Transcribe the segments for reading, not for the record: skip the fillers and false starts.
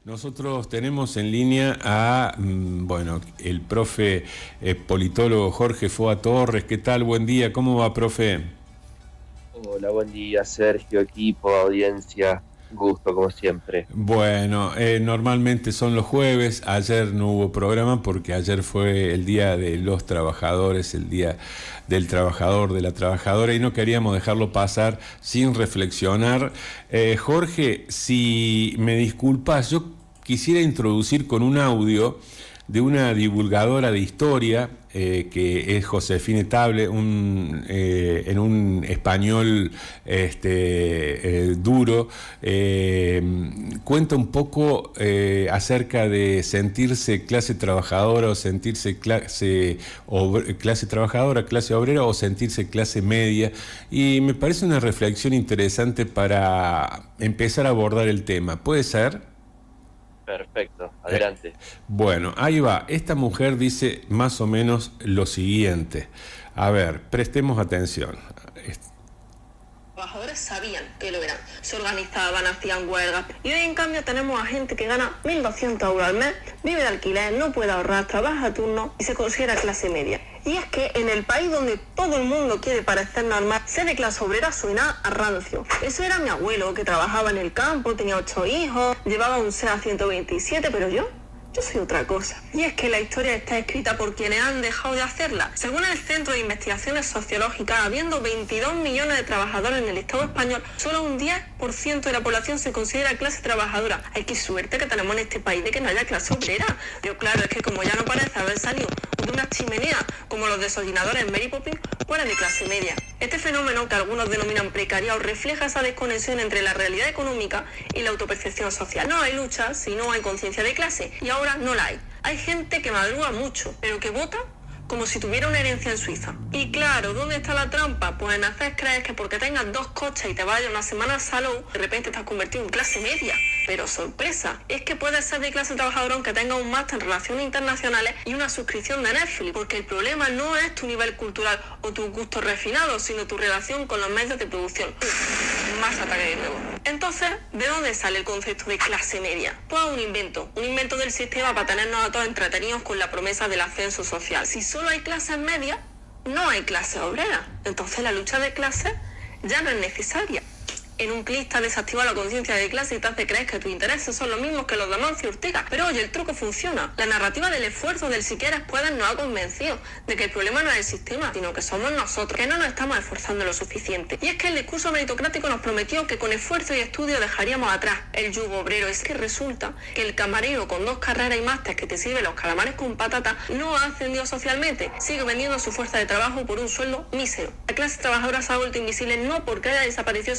Nosotros tenemos en línea a, bueno, el profe politólogo Jorge Foa Torres. ¿Qué tal? Buen día. ¿Cómo va, profe? Hola, buen día, Sergio, equipo, audiencia. Un gusto, como siempre. Bueno, normalmente son los jueves. Ayer no hubo programa porque ayer fue el día de los trabajadores, el día del trabajador, de la trabajadora, y no queríamos dejarlo pasar sin reflexionar. Jorge, si me disculpas, yo quisiera introducir con un audio de una divulgadora de historia que es Josefine Table, en un español duro, cuenta un poco acerca de sentirse clase trabajadora o sentirse clase trabajadora, clase obrera o sentirse clase media, y me parece una reflexión interesante para empezar a abordar el tema. ¿Puede ser? Perfecto, Eh, adelante. bueno, ahí va. Esta mujer dice más o menos lo siguiente. A ver, prestemos atención. Trabajadores sabían que lo eran, se organizaban, hacían huelgas, y hoy en cambio tenemos a gente que gana 1.200 euros al mes, vive de alquiler, no puede ahorrar, trabaja a turno y se considera clase media. Y es que en el país donde todo el mundo quiere parecer normal, ser de clase obrera suena a rancio. Eso era mi abuelo, que trabajaba en el campo, tenía 8 hijos, llevaba un SEA 127, pero yo soy otra cosa. Y es que la historia está escrita por quienes han dejado de hacerla. Según el Centro de Investigaciones Sociológicas, habiendo 22 millones de trabajadores en el Estado español, solo un 10% de la población se considera clase trabajadora. Ay, qué suerte que tenemos en este país de que no haya clase obrera. Pero claro, es que como ya no parece haber salido de una chimenea como los desollinadores Mary Poppins, pues era de clase media. Este fenómeno, que algunos denominan precariado, refleja esa desconexión entre la realidad económica y la autopercepción social. No hay lucha si no hay conciencia de clase, y ahora no la hay. Hay gente que madruga mucho, pero que vota como si tuviera una herencia en Suiza. Y claro, ¿dónde está la trampa? Pues en hacer creer que porque tengas 2 coches y te vayas una semana a salud, de repente estás convertido en clase media. Pero sorpresa, es que puedes ser de clase trabajadora aunque tengas un máster en relaciones internacionales y una suscripción de Netflix, porque el problema no es tu nivel cultural o tus gustos refinados, sino tu relación con los medios de producción. Más ataque de nuevo. Entonces, ¿de dónde sale el concepto de clase media? Pues un invento del sistema para tenernos a todos entretenidos con la promesa del ascenso social. Si solo hay clases medias, no hay clase obrera. Entonces la lucha de clases ya no es necesaria. En un clic te desactiva la conciencia de clase y te hace creer que tus intereses son los mismos que los de Amancio Ortega. Pero oye, el truco funciona. La narrativa del esfuerzo del si quieres puedes nos ha convencido de que el problema no es el sistema, sino que somos nosotros, que no nos estamos esforzando lo suficiente. Y es que el discurso meritocrático nos prometió que con esfuerzo y estudio dejaríamos atrás el yugo obrero. Es que resulta que el camarero con 2 carreras y máster que te sirve los calamares con patata no ha ascendido socialmente. Sigue vendiendo su fuerza de trabajo por un sueldo mísero. La clase trabajadora se ha vuelto invisible no porque haya desaparecido,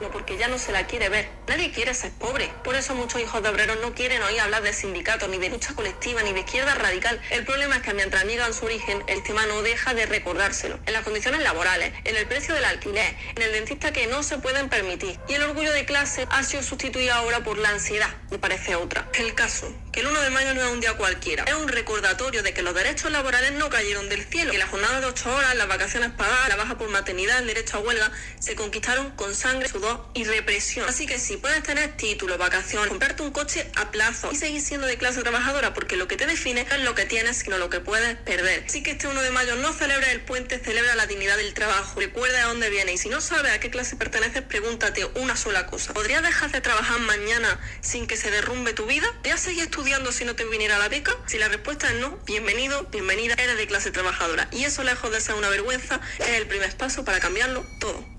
no porque ya no se la quiere ver. Nadie quiere ser pobre. Por eso muchos hijos de obreros no quieren oír hablar de sindicatos, ni de lucha colectiva, ni de izquierda radical. El problema es que mientras niegan su origen, el tema no deja de recordárselo. En las condiciones laborales, en el precio del alquiler, en el dentista que no se pueden permitir. Y el orgullo de clase ha sido sustituido ahora por la ansiedad, me parece otra. El caso, que el 1 de mayo no es un día cualquiera. Es un recordatorio de que los derechos laborales no cayeron del cielo, que la jornada de 8 horas, las vacaciones pagadas, la baja por maternidad, el derecho a huelga, se conquistaron con sangre, sudor y represión. Así que sí, puedes tener título, vacaciones, comprarte un coche a plazo y seguir siendo de clase trabajadora, porque lo que te define no es lo que tienes, sino lo que puedes perder. Así que este 1 de mayo no celebra el puente, celebra la dignidad del trabajo. Recuerda de dónde viene, y si no sabes a qué clase perteneces, pregúntate una sola cosa: ¿podrías dejar de trabajar mañana sin que se derrumbe tu vida? ¿Podrías seguir estudiando si no te viniera la beca? Si la respuesta es no, bienvenido, bienvenida, eres de clase trabajadora. Y eso, lejos de ser una vergüenza, es el primer paso para cambiarlo todo.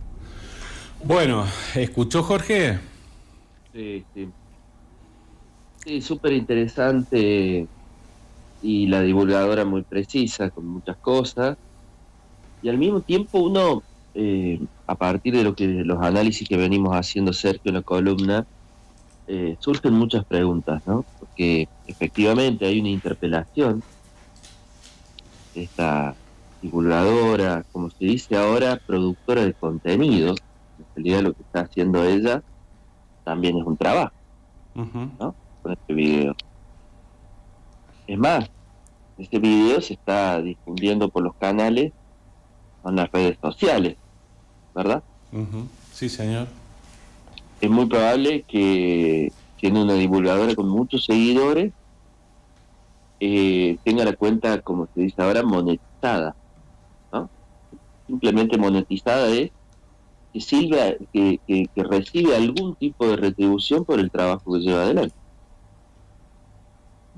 Bueno, ¿escuchó, Jorge? Sí, sí. Sí, súper interesante y la divulgadora muy precisa con muchas cosas. Y al mismo tiempo uno, a partir de los análisis que venimos haciendo, Sergio, en la columna, surgen muchas preguntas, ¿no? Porque efectivamente hay una interpelación de esta divulgadora, como se dice ahora, productora de contenido. En realidad lo que está haciendo ella también es un trabajo, Uh-huh. ¿no? Con este video. Es más, este video se está difundiendo por los canales, en las redes sociales, ¿verdad? Uh-huh. Sí, señor. Es muy probable que siendo una divulgadora con muchos seguidores, tenga la cuenta, como se dice ahora, monetizada, ¿no? Simplemente monetizada es que sirve, que recibe algún tipo de retribución por el trabajo que lleva adelante.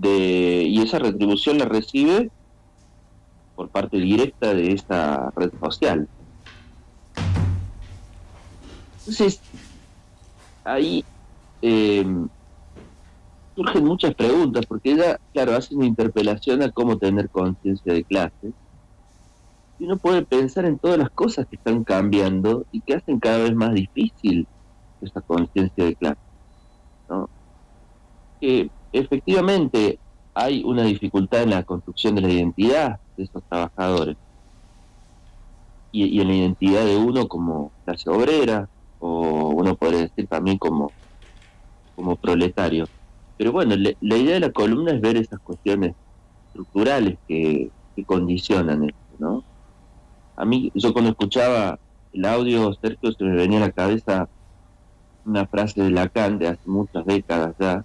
Y esa retribución la recibe por parte directa de esa red social. Entonces, ahí surgen muchas preguntas, porque ella, claro, hace una interpelación a cómo tener conciencia de clase, y uno puede pensar en todas las cosas que están cambiando y que hacen cada vez más difícil esa conciencia de clase, ¿no? Que efectivamente hay una dificultad en la construcción de la identidad de esos trabajadores y en la identidad de uno como clase obrera, o uno podría decir también como proletario. Pero bueno, la idea de la columna es ver esas cuestiones estructurales que condicionan esto, ¿no? A mí, yo cuando escuchaba el audio, Sergio, se me venía a la cabeza una frase de Lacan de hace muchas décadas ya,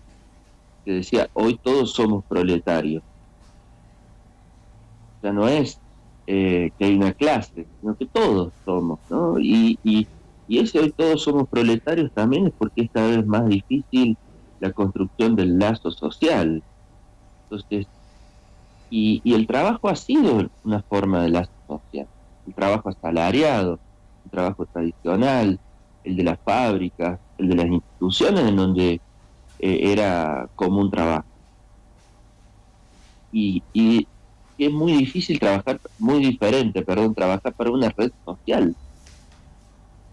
que decía: hoy todos somos proletarios. O sea, no es que hay una clase, sino que todos somos, ¿no? Y ese hoy todos somos proletarios también es porque es cada vez más difícil la construcción del lazo social. Entonces, y el trabajo ha sido una forma de lazo social. El trabajo asalariado, el trabajo tradicional, el de las fábricas, el de las instituciones en donde era común trabajo. Y es muy difícil trabajar para una red social.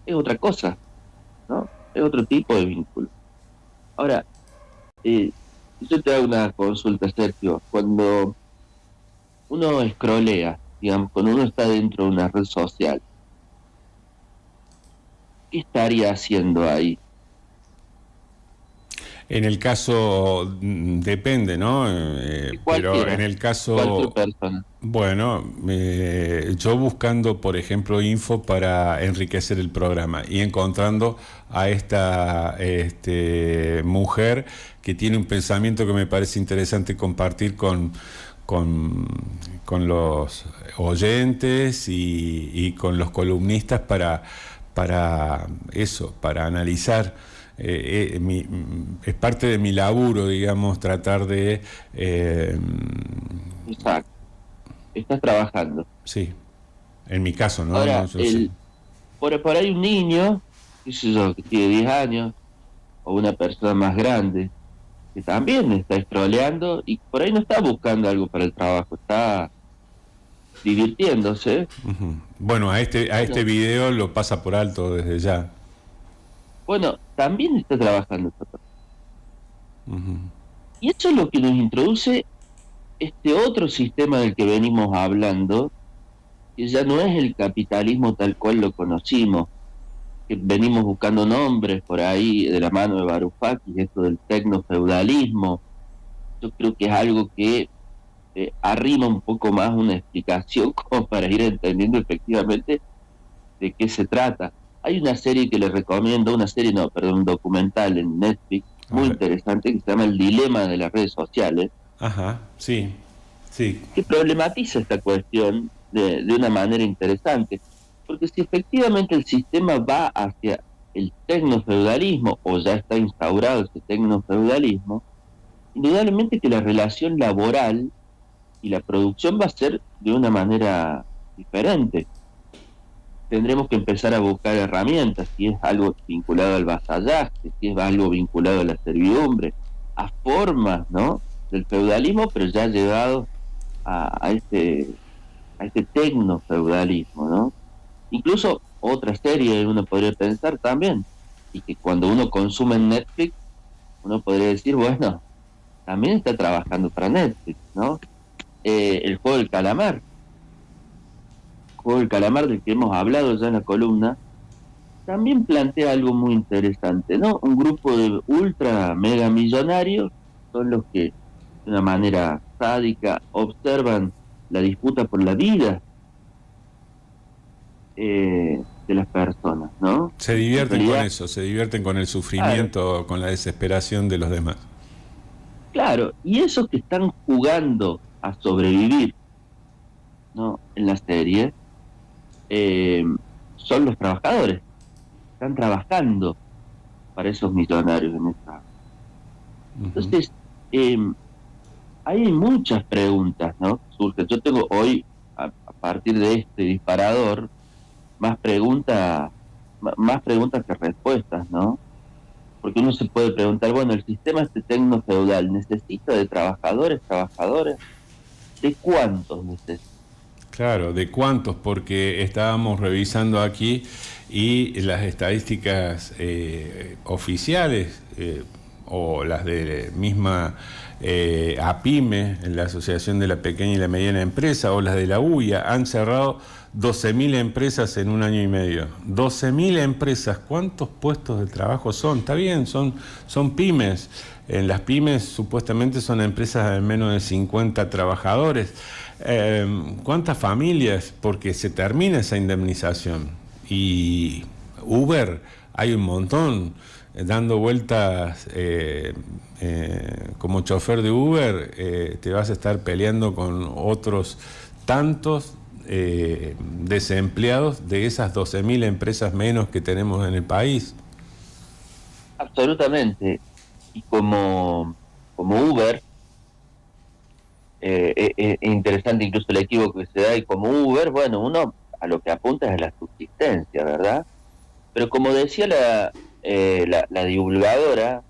Es otra cosa, ¿no? Es otro tipo de vínculo. Ahora, yo te hago una consulta, Sergio. Cuando uno escrolea, digamos, cuando uno está dentro de una red social, ¿qué estaría haciendo ahí? En el caso, depende, ¿no? Pero en el caso... Cualquier persona. Bueno, yo buscando, por ejemplo, info para enriquecer el programa y encontrando a esta mujer que tiene un pensamiento que me parece interesante compartir con los oyentes y con los columnistas para eso, para analizar. Es parte de mi laburo, digamos, tratar de... Exacto. Estás trabajando. Sí, en mi caso, ¿no? Ahora, No, yo sé. por ahí un niño, qué sé yo, que tiene 10 años, o una persona más grande, que también está scrolleando y por ahí no está buscando algo para el trabajo, está divirtiéndose. Uh-huh. Bueno, a este video lo pasa por alto desde ya. Bueno, también está trabajando esta persona. Uh-huh. Y eso es lo que nos introduce este otro sistema del que venimos hablando, que ya no es el capitalismo tal cual lo conocimos, que venimos buscando nombres por ahí de la mano de Varoufakis, esto del tecnofeudalismo. Yo creo que es algo que arrima un poco más una explicación como para ir entendiendo efectivamente de qué se trata. Hay una serie que les recomiendo, un documental en Netflix muy interesante que se llama El dilema de las redes sociales. Ajá, sí, sí. Que problematiza esta cuestión de una manera interesante, porque si efectivamente el sistema va hacia el tecnofeudalismo, o ya está instaurado ese tecnofeudalismo, indudablemente que la relación laboral y la producción va a ser de una manera diferente. Tendremos que empezar a buscar herramientas, si es algo vinculado al vasallaje, si es algo vinculado a la servidumbre, a formas, ¿no?, del feudalismo, pero ya llevado a este tecnofeudalismo, ¿no? Incluso otra serie uno podría pensar también, y que cuando uno consume en Netflix, uno podría decir, bueno, también está trabajando para Netflix, ¿no? El juego del calamar. El juego del calamar del que hemos hablado ya en la columna, también plantea algo muy interesante, ¿no? Un grupo de ultra mega millonarios son los que de una manera sádica observan la disputa por la vida de las personas, ¿no? Se divierten En con realidad, eso, se divierten con el sufrimiento, con la desesperación de los demás. claro, y esos que están jugando a sobrevivir, ¿no? En la serie, eh, son los trabajadores, están trabajando para esos millonarios en esta. Entonces, eh, hay muchas preguntas, ¿no? Surgen. Yo tengo hoy, a partir de este disparador, más preguntas que respuestas, ¿no? Porque uno se puede preguntar, bueno, el sistema este tecno-feudal necesita de trabajadores, ¿de cuántos necesita? Claro, ¿de cuántos? Porque estábamos revisando aquí y las estadísticas oficiales o las de misma APIME, la Asociación de la Pequeña y la Mediana Empresa, o las de la UIA, han cerrado 12.000 empresas en un año y medio. 12.000 empresas, ¿cuántos puestos de trabajo son? Está bien, son pymes. En las pymes supuestamente son empresas de menos de 50 trabajadores. ¿Cuántas familias? Porque se termina esa indemnización. Y Uber, hay un montón dando vueltas como chofer de Uber, te vas a estar peleando con otros tantos desempleados de esas 12.000 empresas menos que tenemos en el país. Absolutamente. Y como Uber, es interesante incluso el equívoco que se da, y como Uber, bueno, uno a lo que apunta es a la subsistencia, ¿verdad? Pero como decía la divulgadora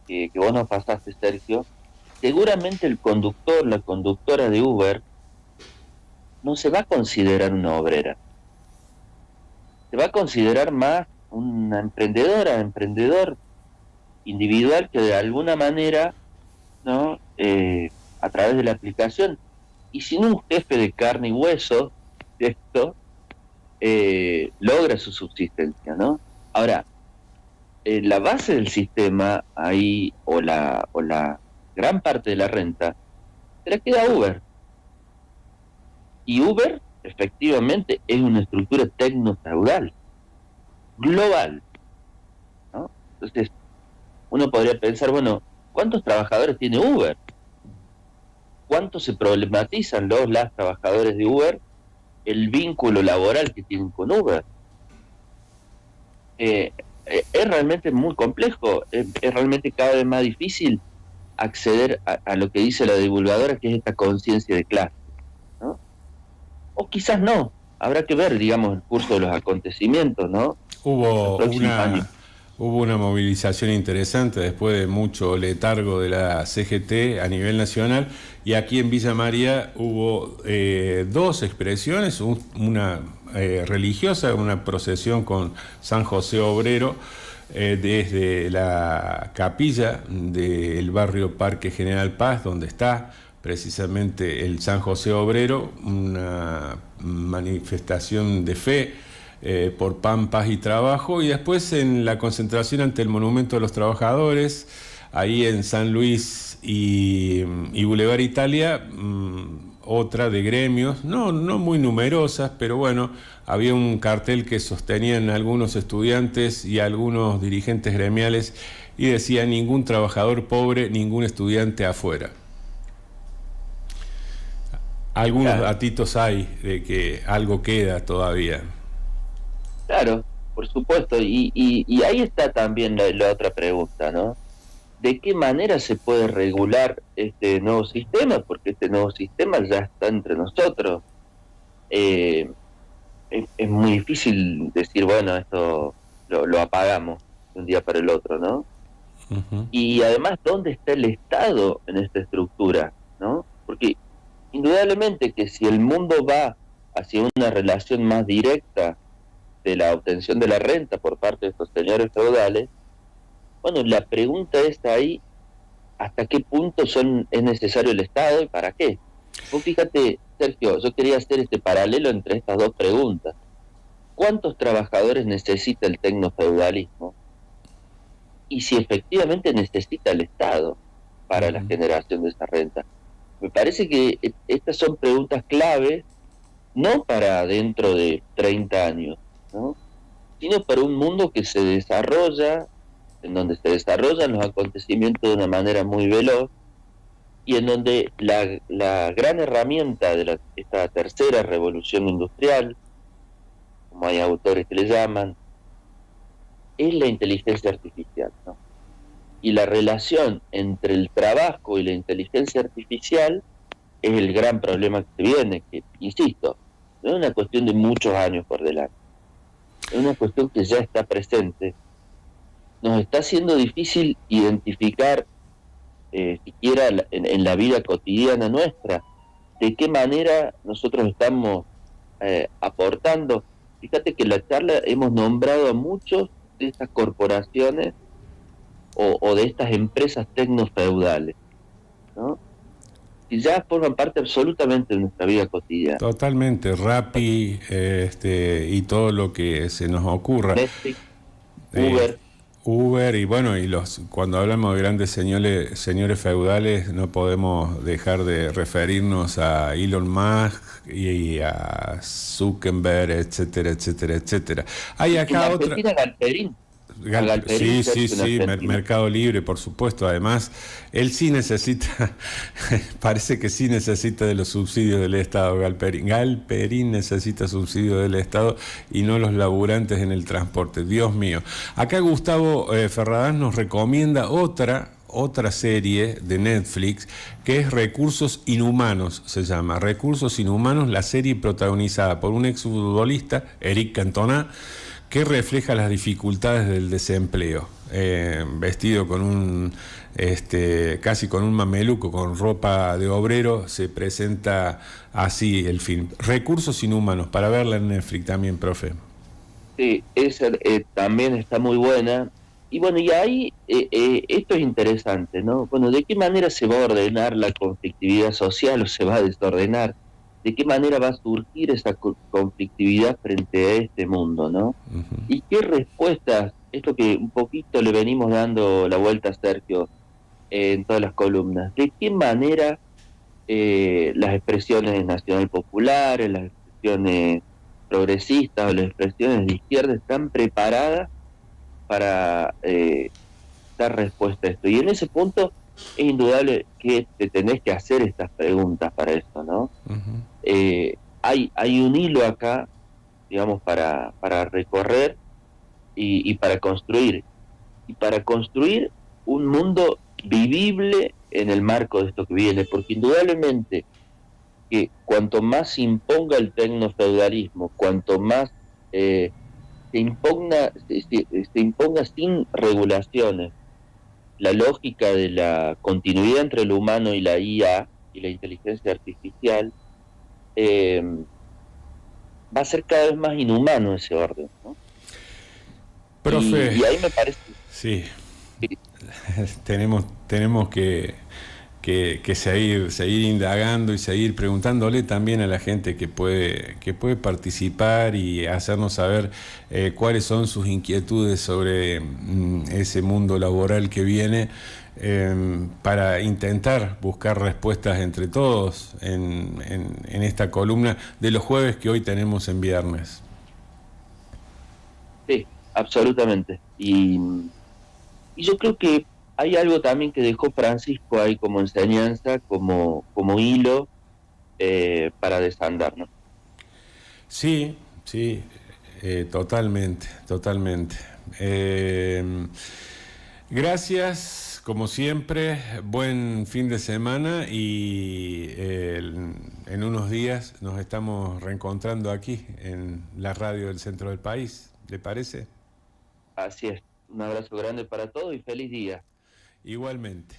que vos nos pasaste, Sergio, seguramente el conductor, la conductora de Uber, no se va a considerar una obrera. Se va a considerar más una emprendedor individual que de alguna manera, ¿no? A través de la aplicación, y sin un jefe de carne y hueso, esto logra su subsistencia, ¿no? Ahora, la base del sistema ahí, o la gran parte de la renta, se la queda Uber. Y Uber, efectivamente, es una estructura tecno-feudal, global, ¿no? Entonces, uno podría pensar, bueno, ¿cuántos trabajadores tiene Uber? ¿Cuánto se problematizan las trabajadores de Uber el vínculo laboral que tienen con Uber? Es realmente muy complejo, es realmente cada vez más difícil acceder a lo que dice la divulgadora, que es esta conciencia de clase, ¿no? O quizás no, habrá que ver, digamos, el curso de los acontecimientos, ¿no? Hubo una movilización interesante después de mucho letargo de la CGT a nivel nacional, y aquí en Villa María hubo dos expresiones, una religiosa, una procesión con San José Obrero desde la capilla del barrio Parque General Paz, donde está precisamente el San José Obrero, una manifestación de fe por pan, paz y trabajo, y después en la concentración ante el Monumento de los Trabajadores, ahí en San Luis y Boulevard Italia, otra de gremios, no muy numerosas, pero bueno, había un cartel que sostenían algunos estudiantes y algunos dirigentes gremiales y decía: ningún trabajador pobre, ningún estudiante afuera. Algunos datitos hay de que algo queda todavía. Claro, por supuesto, y ahí está también la otra pregunta, ¿no? ¿De qué manera se puede regular este nuevo sistema? Porque este nuevo sistema ya está entre nosotros. Es muy difícil decir, bueno, esto lo apagamos de un día para el otro, ¿no? Uh-huh. Y además, ¿dónde está el Estado en esta estructura, ¿no? Porque indudablemente que si el mundo va hacia una relación más directa de la obtención de la renta por parte de estos señores feudales, bueno, la pregunta es ahí, ¿hasta qué punto es necesario el Estado y para qué? Vos fíjate, Sergio, yo quería hacer este paralelo entre estas dos preguntas. ¿Cuántos trabajadores necesita el tecnofeudalismo? Y si efectivamente necesita el Estado para la generación de esa renta. Me parece que estas son preguntas claves, no para dentro de 30 años, ¿no? sino para un mundo que se desarrolla, en donde se desarrollan los acontecimientos de una manera muy veloz, y en donde la gran herramienta de esta tercera revolución industrial, como hay autores que le llaman, es la inteligencia artificial, ¿no? Y la relación entre el trabajo y la inteligencia artificial es el gran problema que se viene, que, insisto, no es una cuestión de muchos años por delante, es una cuestión que ya está presente. Nos está haciendo difícil identificar, siquiera en la vida cotidiana nuestra, de qué manera nosotros estamos aportando. Fíjate que en la charla hemos nombrado a muchos de estas corporaciones o de estas empresas tecnofeudales, ¿no? Que ya forman parte absolutamente de nuestra vida cotidiana. Totalmente, Rappi, y todo lo que se nos ocurra. Netflix, Uber. Uber y bueno, cuando hablamos de grandes señores feudales, no podemos dejar de referirnos a Elon Musk y a Zuckerberg, etcétera, etcétera, etcétera. Hay acá otra... Galperín, sí, Mercado Libre, por supuesto. Además, él sí necesita, parece que sí necesita de los subsidios del Estado, Galperín. Galperín necesita subsidios del Estado y no los laburantes en el transporte. Dios mío. Acá Gustavo Ferradas nos recomienda otra serie de Netflix que es Recursos Inhumanos, se llama Recursos Inhumanos, la serie protagonizada por un exfutbolista, Eric Cantona, que refleja las dificultades del desempleo, vestido con casi con un mameluco, con ropa de obrero, se presenta así el film. Recursos Inhumanos, para verla en Netflix también, profe. Sí, esa también está muy buena. Y bueno, y ahí esto es interesante, ¿no? Bueno, ¿de qué manera se va a ordenar la conflictividad social o se va a desordenar? ¿De qué manera va a surgir esa conflictividad frente a este mundo, ¿no? Uh-huh. ¿Y qué respuestas, esto que un poquito le venimos dando la vuelta a Sergio en todas las columnas, de qué manera las expresiones nacional populares, las expresiones progresistas o las expresiones de izquierda están preparadas para dar respuesta a esto? Y en ese punto es indudable que te tenés que hacer estas preguntas para esto, ¿no? Uh-huh. Hay un hilo acá, digamos, para recorrer y para construir. Y para construir un mundo vivible en el marco de esto que viene, porque indudablemente que cuanto más se imponga el tecnofeudalismo, cuanto más se imponga sin regulaciones la lógica de la continuidad entre el humano y la IA y la inteligencia artificial, va a ser cada vez más inhumano ese orden, ¿no? Profe, y ahí me parece... Sí, tenemos que seguir indagando y seguir preguntándole también a la gente que puede participar y hacernos saber cuáles son sus inquietudes sobre ese mundo laboral que viene, para intentar buscar respuestas entre todos en esta columna de los jueves que hoy tenemos en viernes. Sí, absolutamente. Y yo creo que hay algo también que dejó Francisco ahí como enseñanza, como hilo para desandar, ¿no? Sí, totalmente. Gracias, como siempre, buen fin de semana y en unos días nos estamos reencontrando aquí en la radio del centro del país, ¿le parece? Así es, un abrazo grande para todos y feliz día. Igualmente.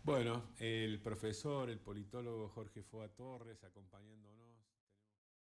Bueno, el profesor, el politólogo Jorge Foa Torres, acompañándonos.